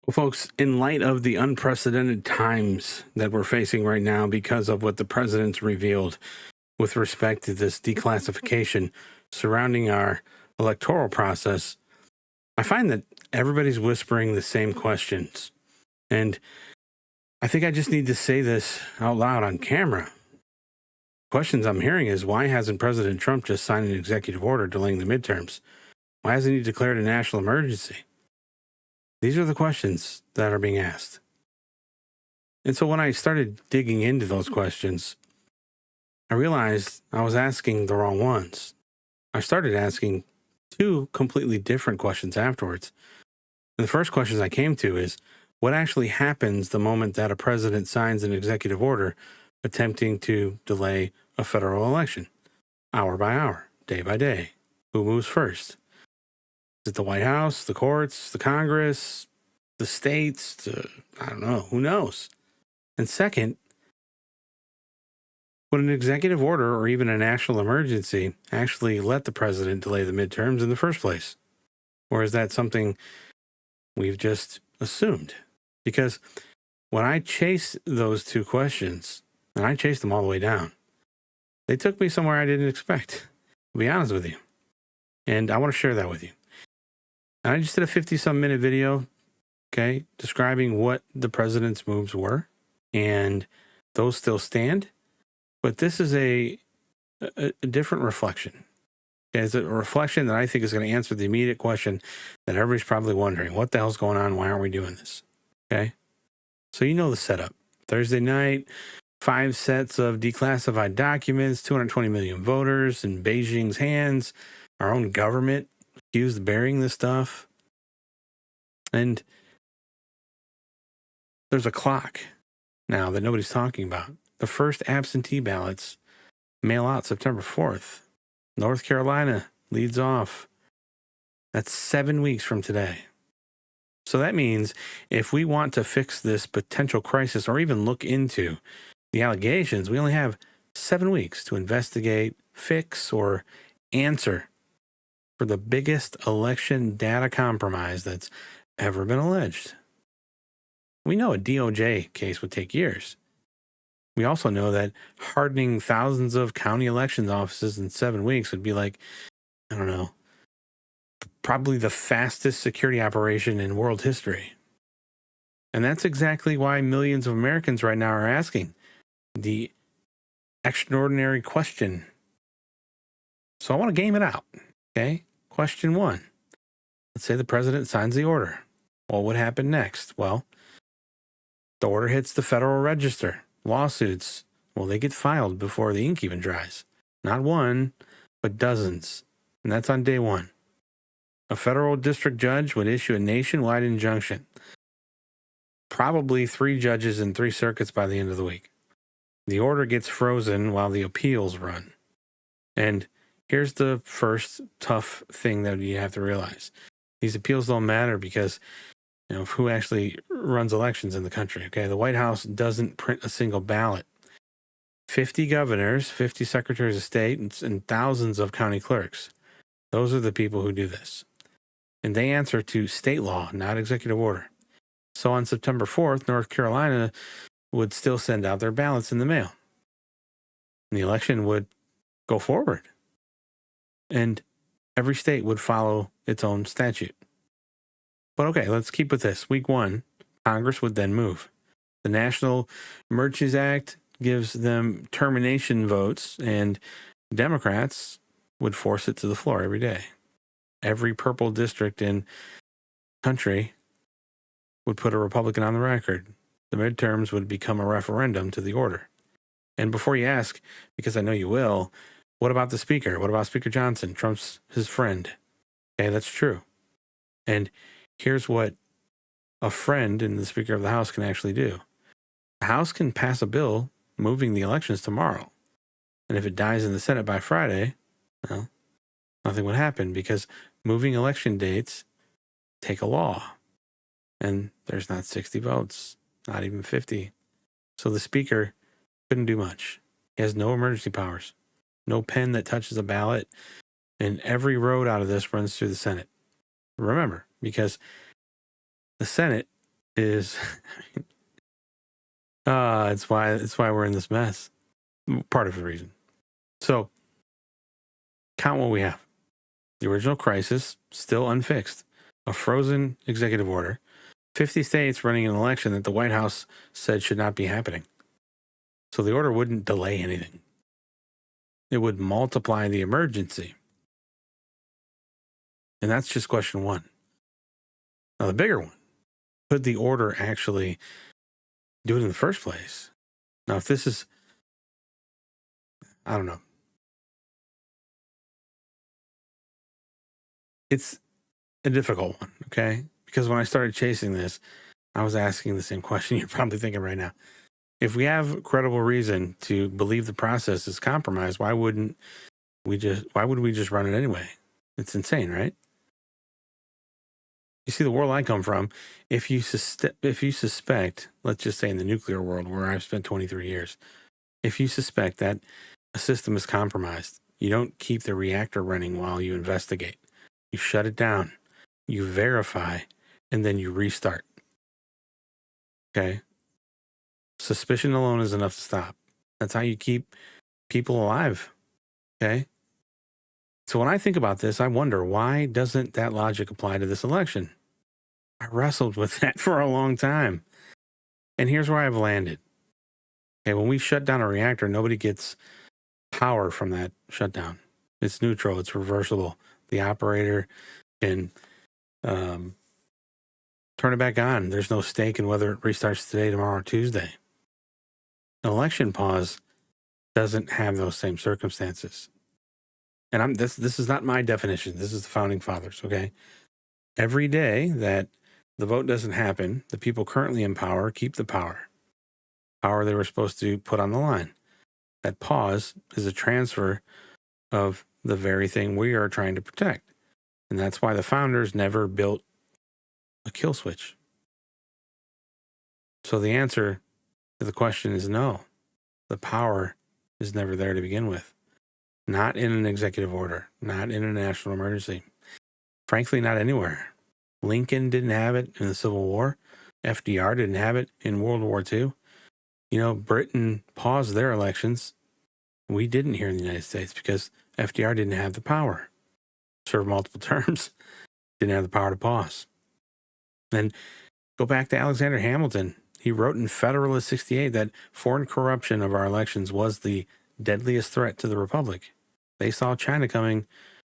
Well, folks, in light of the unprecedented times that we're facing right now because of what the president's revealed with respect to this declassification surrounding our electoral process, I find that everybody's whispering the same questions. And I think I just need to say this out loud on camera. Questions I'm hearing is, why hasn't President Trump just signed an executive order delaying the midterms? Why hasn't he declared a national emergency? These are the questions that are being asked. And so when I started digging into those questions, I realized I was asking the wrong ones. I started asking two completely different questions afterwards. And the first questions I came to is, what actually happens the moment that a president signs an executive order attempting to delay a federal election? Hour by hour, day by day. Who moves first? Is it the White House, the courts, the Congress, the states? I don't know. Who knows? And second, would an executive order or even a national emergency actually let the president delay the midterms in the first place? Or is that something we've just assumed? Because when I chased those two questions, and I chased them all the way down, they took me somewhere I didn't expect, to be honest with you. And I want to share that with you. And I just did a 50-some minute video, describing what the president's moves were, and those still stand. But this is a different reflection. It's a reflection that I think is going to answer the immediate question that everybody's probably wondering: what the hell's going on? Why aren't we doing this? Okay. So you know the setup. Thursday night, 5 sets of declassified documents, 220 million voters in Beijing's hands, our own government accused of burying this stuff. And there's a clock now that nobody's talking about. The first absentee ballots mail out September 4th. North Carolina leads off. That's 7 weeks from today. So that means if we want to fix this potential crisis or even look into the allegations, we only have 7 weeks to investigate, fix, or answer for the biggest election data compromise that's ever been alleged. We know a DOJ case would take years. We also know that hardening thousands of county elections offices in 7 weeks would be like, I don't know, probably the fastest security operation in world history. And that's exactly why millions of Americans right now are asking the extraordinary question. So I want to game it out. Okay. Question 1. Let's say the president signs the order. What would happen next? Well, the order hits the Federal Register. Lawsuits, well, they get filed before the ink even dries. Not one, but dozens. And that's on day 1. A federal district judge would issue a nationwide injunction. Probably 3 judges in 3 circuits by the end of the week. The order gets frozen while the appeals run. And here's the first tough thing that you have to realize. These appeals don't matter because of who actually runs elections in the country. Okay, the White House doesn't print a single ballot. 50 governors, 50 secretaries of state, and thousands of county clerks. Those are the people who do this. And they answer to state law, not executive order. So on September 4th, North Carolina would still send out their ballots in the mail. And the election would go forward. And every state would follow its own statute. But okay, let's keep with this. Week 1, Congress would then move. The National Emergencies Act gives them termination votes, and Democrats would force it to the floor every day. Every purple district in the country would put a Republican on the record. The midterms would become a referendum to the order. And before you ask, because I know you will, what about the speaker? What about Speaker Johnson? Trump's his friend. Okay, that's true. And here's what a friend and the Speaker of the House can actually do. The House can pass a bill moving the elections tomorrow. And if it dies in the Senate by Friday, well, nothing would happen because moving election dates take a law. And there's not 60 votes, not even 50. So the Speaker couldn't do much. He has no emergency powers, no pen that touches a ballot, and every road out of this runs through the Senate. Remember, because the Senate is it's why we're in this mess. Part of the reason. So count what we have. The original crisis, still unfixed. A frozen executive order. 50 states running an election that the White House said should not be happening. So the order wouldn't delay anything. It would multiply the emergency. And that's just question one. Now, the bigger one, could the order actually do it in the first place? Now, if this is, I don't know. It's a difficult one, okay? Because when I started chasing this, I was asking the same question you're probably thinking right now. If we have credible reason to believe the process is compromised, why would we just run it anyway? It's insane, right? You see, the world I come from, if you suspect, let's just say in the nuclear world where I've spent 23 years, if you suspect that a system is compromised, you don't keep the reactor running while you investigate. You shut it down, you verify, and then you restart. Okay? Suspicion alone is enough to stop. That's how you keep people alive. Okay? So when I think about this, I wonder, why doesn't that logic apply to this election? I wrestled with that for a long time. And here's where I've landed. Okay, when we shut down a reactor, nobody gets power from that shutdown. It's neutral. It's reversible. The operator can turn it back on. There's no stake in whether it restarts today, tomorrow, or Tuesday. An election pause doesn't have those same circumstances. And this is not my definition. This is the founding fathers, okay? Every day that the vote doesn't happen, the people currently in power keep the power they were supposed to put on the line. That pause is a transfer of the very thing we are trying to protect. And that's why the founders never built a kill switch. So the answer to the question is no. The power is never there to begin with. Not in an executive order, not in a national emergency. Frankly, not anywhere. Lincoln didn't have it in the Civil War. FDR didn't have it in World War II. You know, Britain paused their elections. We didn't here in the United States because FDR didn't have the power. Served multiple terms, didn't have the power to pause. Then go back to Alexander Hamilton. He wrote in Federalist 68 that foreign corruption of our elections was the deadliest threat to the Republic. They saw China coming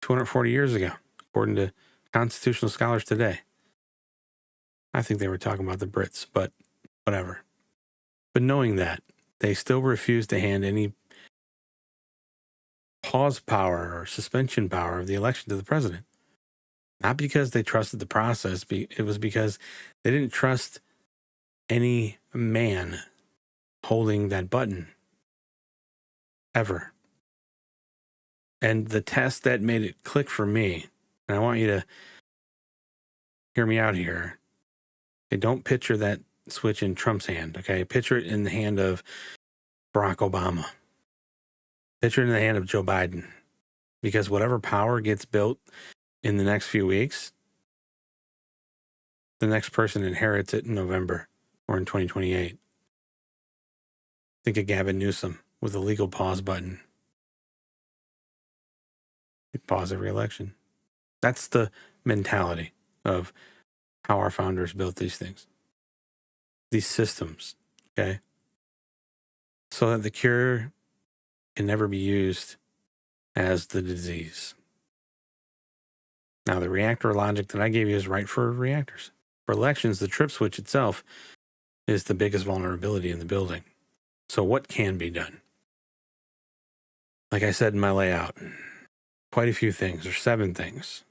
240 years ago, according to constitutional scholars today. I think they were talking about the Brits, but whatever. But knowing that, they still refused to hand any pause power or suspension power of the election to the president. Not because they trusted the process, it was because they didn't trust any man holding that button. Ever. And the test that made it click for me, and I want you to hear me out here. Okay, don't picture that switch in Trump's hand, okay? Picture it in the hand of Barack Obama. Picture it in the hand of Joe Biden. Because whatever power gets built in the next few weeks, the next person inherits it in November or in 2028. Think of Gavin Newsom with a legal pause button. You pause every election. That's the mentality of how our founders built these things. These systems, okay? So that the cure can never be used as the disease. Now, the reactor logic that I gave you is right for reactors. For elections, the trip switch itself is the biggest vulnerability in the building. So what can be done? Like I said in my layout, quite a few things. There's 7 things.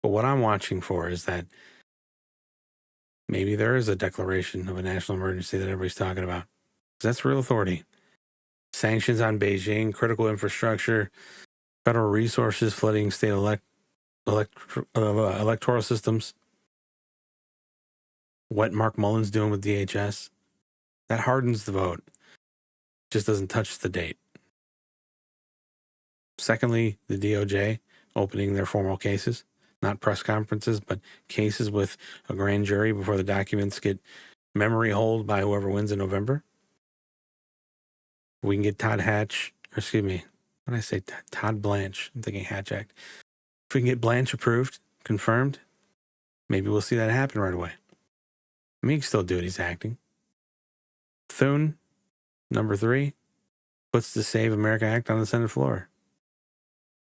But what I'm watching for is that maybe there is a declaration of a national emergency that everybody's talking about. Because that's real authority. Sanctions on Beijing, critical infrastructure, federal resources flooding state electoral systems. What Mark Mullen's doing with DHS. That hardens the vote. Just doesn't touch the date. Secondly, the DOJ opening their formal cases. not press conferences, but cases with a grand jury before the documents get memory hold by whoever wins in November. We can get Todd Blanche. I'm thinking Hatch Act. If we can get Blanche approved, confirmed, maybe we'll see that happen right away. I mean, he can still do it. He's acting. Thune, number 3, puts the Save America Act on the Senate floor.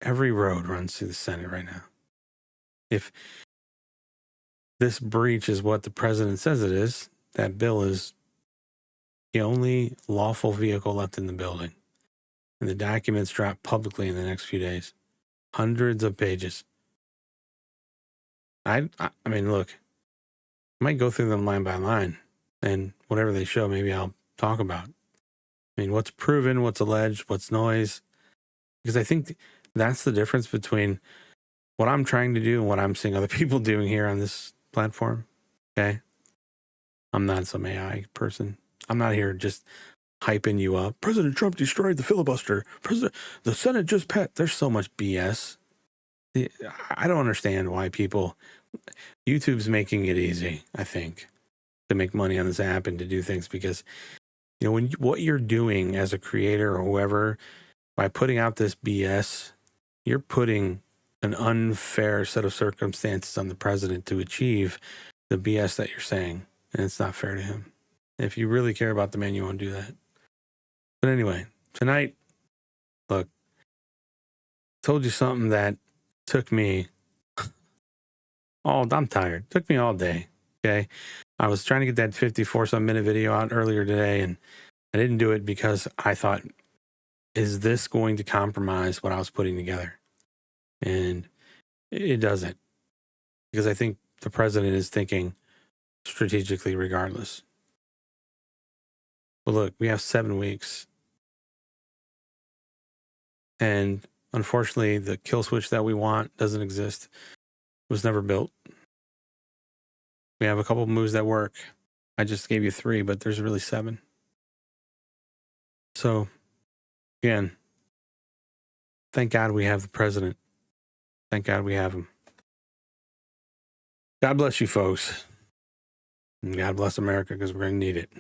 Every road runs through the Senate right now. If this breach is what the president says it is, that bill is the only lawful vehicle left in the building. And the documents drop publicly in the next few days. Hundreds of pages. I mean, look, I might go through them line by line, and whatever they show, maybe I'll talk about. I mean, what's proven, what's alleged, what's noise. Because I think that's the difference between what I'm trying to do and what I'm seeing other people doing here on this platform. Okay? I'm not some AI person. I'm not here just hyping you up. President Trump destroyed the filibuster. The Senate just passed. There's so much BS. I don't understand why YouTube's making it easy, I think, to make money on this app and to do things because, what you're doing as a creator or whoever, by putting out this BS, you're putting an unfair set of circumstances on the president to achieve the BS that you're saying. And it's not fair to him. If you really care about the man, you won't do that. But anyway, tonight, look, told you something that took me I'm tired. Took me all day. Okay. I was trying to get that 54-some minute video out earlier today, and I didn't do it because I thought, is this going to compromise what I was putting together? And it doesn't. Because I think the president is thinking strategically regardless. But look, we have 7 weeks. And unfortunately, the kill switch that we want doesn't exist. It was never built. We have a couple of moves that work. I just gave you 3, but there's really 7. So, again, thank God we have the president. Thank God we have him. God bless you, folks. And God bless America, because we're going to need it.